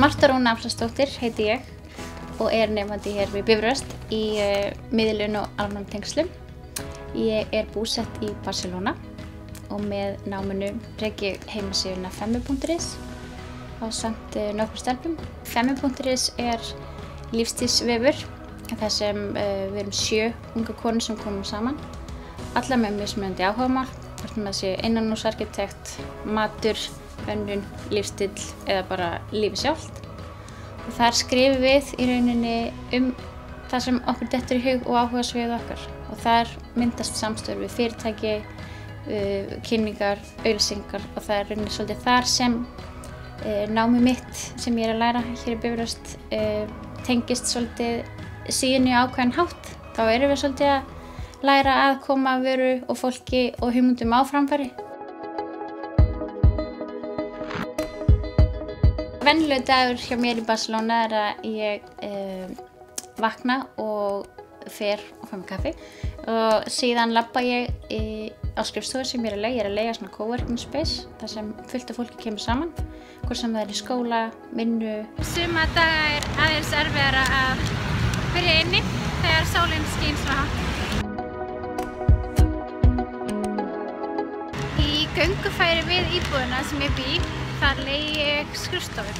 Marta Rún Amsasdóttir heiti ég og nemandi hér við Bifröst í miðlun og almannatengslum. Ég búsett í Barcelona og með náminu rek ég heimasíðuna femmi.is ásamt nokkrum stelpum. Femmi.is lífstíðsvefur þar sem við erum 7 unga konur sem komum saman, allar með mismunandi áhugamál, hvort það sé innanhúsarkitekt, matur, hönnun, lífstíll eða bara lífið sjálft. Og þar skrifum við í rauninni það sem okkur dettur í hug og áhugasvið okkar. Og þar myndast samstöður við fyrirtæki, kynningar, auglýsingar og það rauninni svolítið þar sem námið mitt sem ég að læra hér í Bifröst tengist svolítið síðunni á ákveðinn hátt. Þá erum við svolítið að læra að koma vöru og fólki og hugmyndum á framfæri. Venjulegur dagur hjá mér í Barcelona að ég vakna og fer og fæ mér kaffi og síðan labba ég á skrifstofu sem ég að leigja svona coworking space þar sem fullt af fólki kemur saman, hvort sem það í skóla, vinnu. Suma daga aðeins erfiðara að byrja inni þegar sólin skín svona hátt. Í göngufæri við íbúðina sem ég bý, þar leigi ég skrifstofu.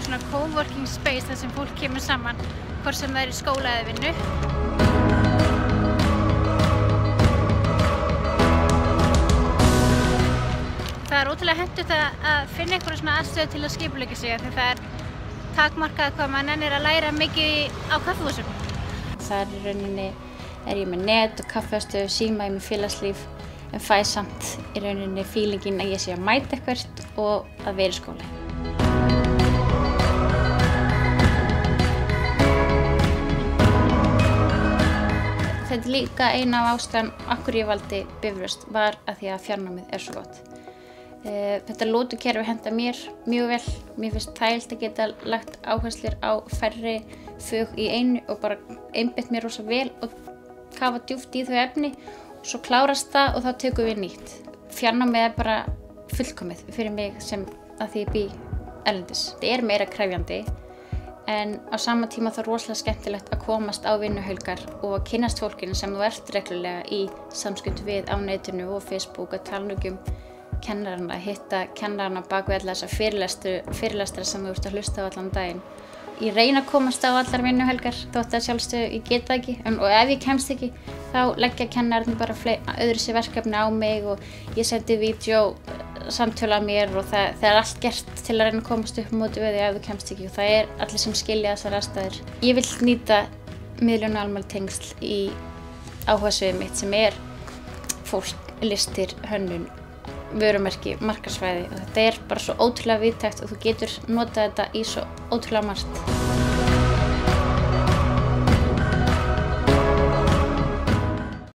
Svona coworking space þar sem fólk kemur saman, hvort sem það í skóla eða vinnu. Það ótrúlega hentugt að finna einhverja svona aðstöðu til að skipuleggja sig því það takmarkað hvað maður nennir að læra mikið á kaffihúsum. Þar í rauninni ég með net og kaffihússtöð, síma í með félagslíf en fæ samt í rauninni feelingin að ég sé að mæta eitthvað og að vera í skóla. Þetta líka eina af ástæðan af hverju ég valdi Bifröst var að því að fjarnámið svo gott. Þetta lótukerfi hentar mér mjög vel. Mér finnst þægilegt að geta lagt áherslur á færri fög í einu og bara einbeitt mér rosa vel og kafa djúpt í þau efni og svo klárast það og þá tökum við nýtt. Fjarnámið bara fullkomið fyrir mig sem að því ég bý erlendis. Þetta meira krefjandi en á sama tíma þá rosalega skemmtilegt að komast á vinnuhelgar og að kynnast fólkinu sem þú ert reglulega í samskiptum við á netinu og Facebook að tala um kennarana, hitta kennarana bak við alla þessa fyrirlestra sem þú ert að hlusta á allan daginn. Ég reyni að komast á allar vinnuhelgar þótt að sjálfsögðu ég get það ekki og ef ég kemst ekki þá leggja kennararnir bara öðruvísi verkefni á mig og ég sendi vídeó samtölu af mér og það allt gert til að reyna að komast upp móti við því ef þú kemst ekki og það allir sem skilja þessar aðstæður. Ég vil nýta miðlun og almannatengsl í áhugasviðið mitt sem fólk, listir, hönnun, vörumerki, markaðsvæði og þetta bara svo ótrúlega víðtækt og þú getur notað þetta í svo ótrúlega margt.